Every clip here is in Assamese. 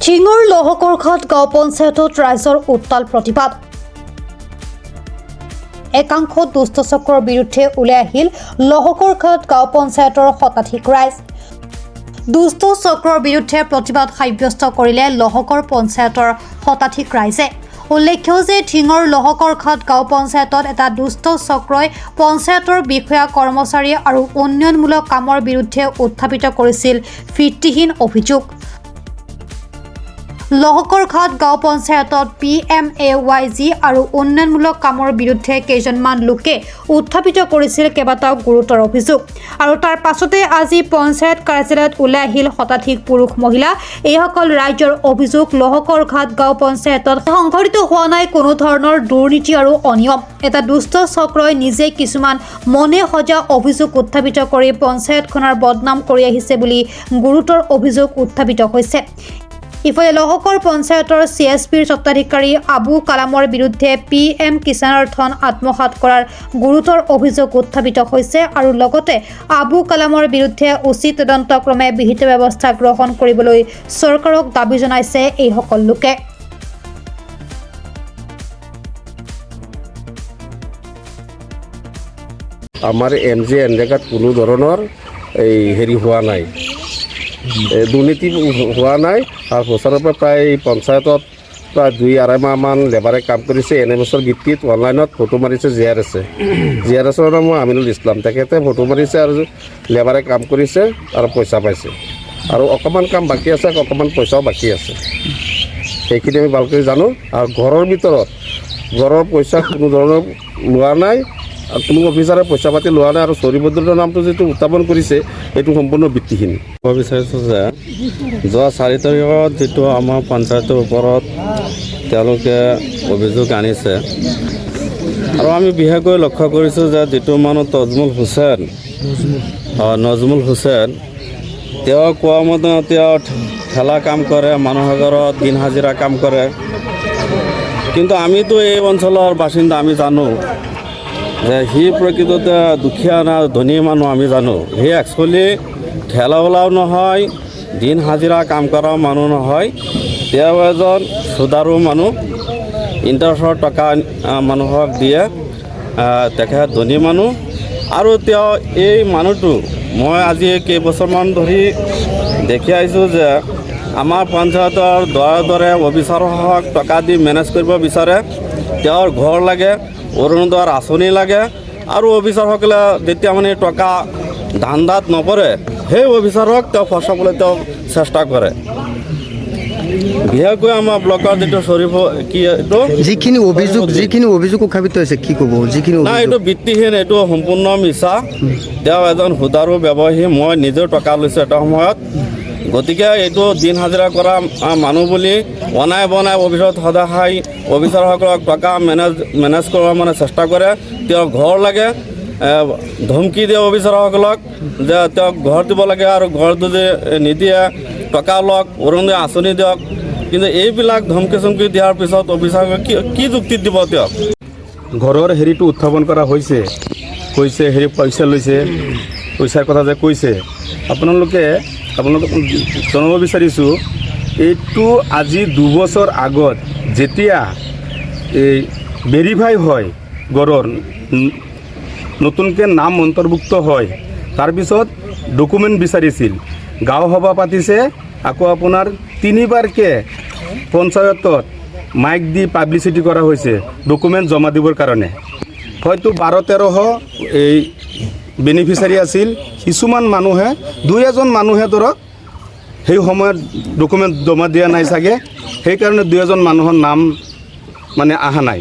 টিঙৰ লহকৰঘাট গাঁও পঞ্চায়তত ৰাইজৰ উত্তাল প্ৰতিবাদ। একাংশ দুষ্ট চক্ৰৰ বিৰুদ্ধে ওলাই আহিল লহকৰঘাট গাঁও পঞ্চায়তৰ শতাধিক ৰাইজ। দুষ্ট চক্ৰৰ বিৰুদ্ধে প্ৰতিবাদ সাব্যস্ত কৰিলে লহকৰ পঞ্চায়তৰ শতাধিক ৰাইজে। উল্লেখ্য যে টিঙৰ লহকৰঘাট গাঁও পঞ্চায়তত এটা দুষ্ট চক্ৰই পঞ্চায়তৰ বিষয়া কৰ্মচাৰী আৰু উন্নয়নমূলক কামৰ বিৰুদ্ধে উত্থাপিত কৰিছিল ভিত্তিহীন অভিযোগ। লহকৰঘাট গাঁও পঞ্চায়তত PMAYG আৰু উন্নয়নমূলক কামৰ বিৰুদ্ধে কেইজনমান লোকে উত্থাপিত কৰিছিল কেইবাটাও গুৰুতৰ অভিযোগ। আৰু তাৰ পাছতে আজি পঞ্চায়ত কাৰ্যালয়ত ওলাই আহিল শতাধিক পুৰুষ মহিলা। এইসকল ৰাইজৰ অভিযোগ, লহকৰঘাট গাঁও পঞ্চায়তত সংঘটিত হোৱা নাই কোনো ধৰণৰ দুৰ্নীতি আৰু অনিয়ম। এটা দুষ্ট চক্ৰই নিজে কিছুমান মনে সজা অভিযোগ উত্থাপিত কৰি পঞ্চায়তখনৰ বদনাম কৰি আহিছে বুলি গুৰুতৰ অভিযোগ উত্থাপিত হৈছে। ইফালে লহকৰ পঞ্চায়তৰ CSPৰ স্বত্বাধিকাৰী আবু কালামৰ বিৰুদ্ধে PM কিষাণৰ ধন আত্মসাৎ কৰাৰ গুৰুতৰ অভিযোগ উত্থাপিত হৈছে আৰু লগতে আবু কালামৰ বিৰুদ্ধে উচিত তদন্তক্ৰমে বিহিত ব্যৱস্থা গ্ৰহণ কৰিবলৈ চৰকাৰক দাবী জনাইছে এইসকল লোকে। আমাৰ MJ এনৰেগাত কোনো ধৰণৰ হেৰি হোৱা নাই, দুৰ্নীতি হোৱা নাই। আৰু বছৰৰ পৰা প্ৰায় পঞ্চায়তত প্ৰায় 2-2.5 মাহমান লেবাৰে কাম কৰিছে। NMSৰ ভিত্তিত অনলাইনত ফটো মাৰিছে GRSৰ নাম আমিনুল ইছলাম, তেখেতে ফটো মাৰিছে আৰু লেবাৰে কাম কৰিছে আৰু পইচা পাইছে। আৰু অকণমান কাম বাকী আছে, অকণমান পইচাও বাকী আছে, সেইখিনি আমি ভালকৈ জানো। আৰু ঘৰৰ ভিতৰত ঘৰৰ পইচা কোনো ধৰণৰ লোৱা নাই, কোনো অফিচাৰে পইচা পাতি লোৱা নাই। আৰু চৰিভদ্ৰৰ নামটো যিটো উত্থাপন কৰিছে এইটো সম্পূৰ্ণ ভিত্তিহীন। ক'ব বিচাৰিছোঁ যে যোৱা 4 তাৰিখত যিটো আমাৰ পঞ্চায়তৰ ওপৰত তেওঁলোকে অভিযোগ আনিছে, আৰু আমি বিশেষকৈ লক্ষ্য কৰিছোঁ যে যিটো মানুহ নজমুল হুছেইন তেওঁ কোৱা মতে তেওঁ ঠেলা কাম কৰে, মানুহৰ ঘৰত দিন হাজিৰা কাম কৰে। কিন্তু আমিতো এই অঞ্চলৰ বাসিন্দা, আমি জানো যে সি প্ৰকৃততে দুখীয়া না ধনী মানুহ আমি জানো। সি একচুৱেলি ঠেলাৱালাও নহয়, দিন হাজিৰা কাম কৰা মানুহ নহয়, তেওঁ এজন সুদাৰু মানুহ, ইণ্টাৰেষ্টৰ টকা মানুহক দিয়ে, তেখেত ধনী মানুহ। আৰু তেওঁ এই মানুহটো মই আজি কেইবছৰমান ধৰি দেখি আহিছোঁ যে আমাৰ পঞ্চায়তৰ দৰে অফিচাৰক টকা দি মেনেজ কৰিব বিচাৰে। তেওঁৰ ঘৰ লাগে, অৰুণোদয়ৰ আঁচনি লাগে, আৰু অফিচাৰসকলে যেতিয়া মানে টকা ধান্দাত নপৰে সেই অফিচাৰক তেওঁ ফচাবলৈ তেওঁ চেষ্টা কৰে। বিশেষকৈ আমাৰ ব্লকৰ যিটো যিখিনি অভিযোগ উত্থাপিত হৈছে, কি ক'ব? নাই, এইটো ভিত্তিহীন, এইটো সম্পূৰ্ণ মিছা। তেওঁ এজন সুদাৰু ব্যৱসায়ী, মই নিজেও টকা লৈছোঁ এটা সময়ত। গতিকে এইটো দিন হাজিৰা কৰা মানুহ বুলি অনাই বনাই অফিচত সদায় অফিচাৰসকলক টকা মেনেজ কৰাৰ মানে চেষ্টা কৰে। তেওঁ ঘৰ লাগে, ধমকি দিয়ে অফিচাৰসকলক যে তেওঁক ঘৰ দিব লাগে, আৰু ঘৰ যদি নিদিয়ে টকা লওক, অৰুণোদয় আঁচনি দিয়ক। কিন্তু এইবিলাক ধমকি চমকি দিয়াৰ পিছত অফিচাৰক কি যুক্তিত দিব? তেওঁক ঘৰৰ হেৰিটো উত্থাপন কৰা হৈছে, কৈছে হেৰি পইচা লৈছে, পইচাৰ কথা যে কৈছে, আপোনালোকে জনাব বিচাৰিছোঁ এইটো আজি 2 বছৰ আগত যেতিয়া এই ভেৰিফাই হয়, গড়ৰ নতুনকৈ নাম অন্তৰ্ভুক্ত হয়, তাৰপিছত ডকুমেণ্ট বিচাৰিছিল, গাঁও সভা পাতিছে, আকৌ আপোনাৰ 3বাৰকৈ পঞ্চায়তত মাইক দি পাব্লিচিটি কৰা হৈছে ডকুমেণ্ট জমা দিবৰ কাৰণে। হয়তো 1200-1300 এই বেনিফিচাৰী আছিল, কিছুমান মানুহে 2-এজন মানুহে ধৰক সেই সময়ত ডকুমেণ্ট জমা দিয়া নাই চাগে, সেইকাৰণে 2-এজন মানুহৰ নাম মানে অহা নাই।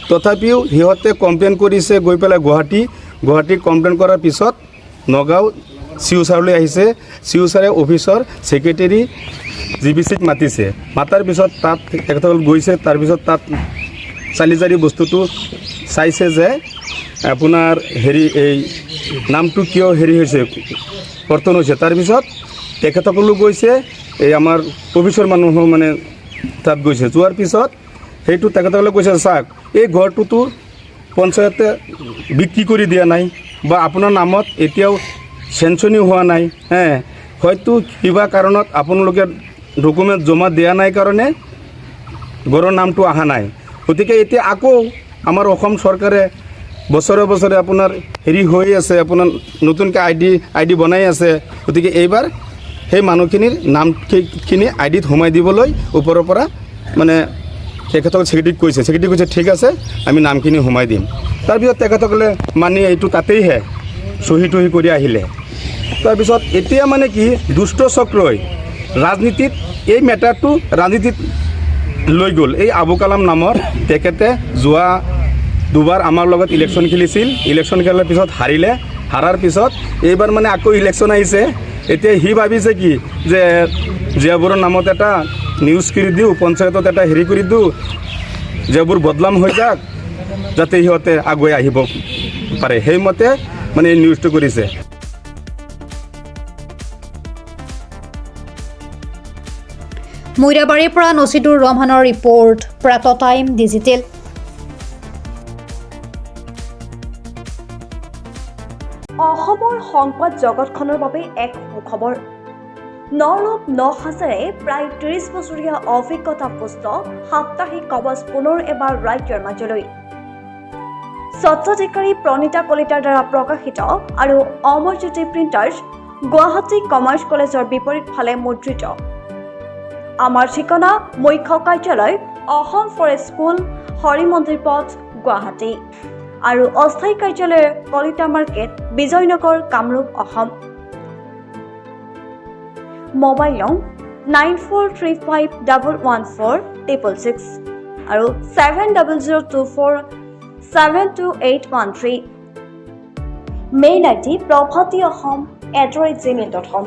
তথাপিও সিহঁতে কমপ্লেইন কৰিছে, গৈ পেলাই গুৱাহাটী কমপ্লেইন কৰাৰ পিছত নগাঁও CU-ছাৰলৈ আহিছে। CU-ছাৰে অফিচৰ ছেক্ৰেটেৰী GBCক মাতিছে, মাতাৰ পিছত তাত তেখেতসকল গৈছে। তাৰপিছত তাত চালি বস্তুটো চাইছে যে আপোনাৰ হেৰি এই নামটো কিয় হেৰি হৈছে, কৰ্তন হৈছে। তাৰপিছত তেখেতসকলো গৈছে, এই আমাৰ অফিচৰ মানুহ মানে তাত গৈছে। যোৱাৰ পিছত সেইটো তেখেতসকলে কৈছে, চাওক এই ঘৰটোতো পঞ্চায়তে বিক্ৰী কৰি দিয়া নাই, বা আপোনাৰ নামত এতিয়াও চেঞ্চনি হোৱা নাই, হয়তো কিবা কাৰণত আপোনালোকে ডকুমেণ্ট জমা দিয়া নাই কাৰণে গড়ৰ নামটো অহা নাই। গতিকে এতিয়া আকৌ আমাৰ অসম চৰকাৰে বছৰে বছৰে আপোনাৰ হেৰি হৈ আছে, আপোনাৰ নতুনকৈ আই ডি বনাই আছে। গতিকে এইবাৰ সেই মানুহখিনিৰ নামখিনি আই ডিত সোমাই দিবলৈ ওপৰৰ পৰা মানে তেখেতক ছেক্ৰেটাৰীক কৈছে, ছেক্ৰেটাৰী কৈছে ঠিক আছে আমি নামখিনি সোমাই দিম। তাৰপিছত তেখেতসকলে মানে এইটো তাতেইহে চহী তহী কৰি আহিলে। তাৰপিছত এতিয়া মানে কি দুষ্ট চক্ৰই ৰাজনীতিত এই মেটাৰটো ৰাজনীতিত লৈ গ'ল। এই আবু কালাম নামৰ তেখেতে যোৱা দুবাৰ আমাৰ লগত ইলেকশ্যন খেলিছিল, ইলেকশ্যন খেলাৰ পিছত হাৰিলে, হাৰাৰ পিছত এইবাৰ মানে আকৌ ইলেকশ্যন আহিছে। এতিয়া সি ভাবিছে কি যে জীয়াবোৰৰ নামত এটা নিউজ কৰি দিওঁ, পঞ্চায়তত এটা হেৰি কৰি দিওঁ, জীয়াবোৰ বদনাম হৈ যাওক যাতে সিহঁতে আগুৱাই আহিব পাৰে, সেইমতে মানে এই নিউজটো কৰিছে। মৈৰাবাৰীৰ পৰা নচিদুৰ ৰহমানৰ ৰিপৰ্ট, প্ৰাত টাইম ডিজিটেল। অসমৰ সংবাদ জগতখনৰ বাবে এক সুখবৰ। নৰূপ নসাজেৰে প্ৰায় 30 বছৰীয়া অভিজ্ঞতা পুষ্ট সাপ্তাহিক কবচ পুনৰ এবাৰ ৰাজ্যৰ মাজলৈ। স্বত্বাধিকাৰী প্ৰণীতা কলিতাৰ দ্বাৰা প্ৰকাশিত আৰু অমৰজ্যোতি প্ৰিণ্টাৰ্ছ, গুৱাহাটী কমাৰ্চ কলেজৰ বিপৰীত ফালে মুদ্ৰিত। আমাৰ ঠিকনা মুখ্য কাৰ্যালয় অসম ফৰেষ্ট স্কুল, হৰি মন্দিৰ পথ, গুৱাহাটী আৰু অস্থায়ী কাৰ্যালয় কলিতা মাৰ্কেট, বিজয়নগৰ, কামৰূপ, অসম। মোবাইল নং 9435114666 আৰু 7024722813। Mail ID probhatiahom@gmail.com।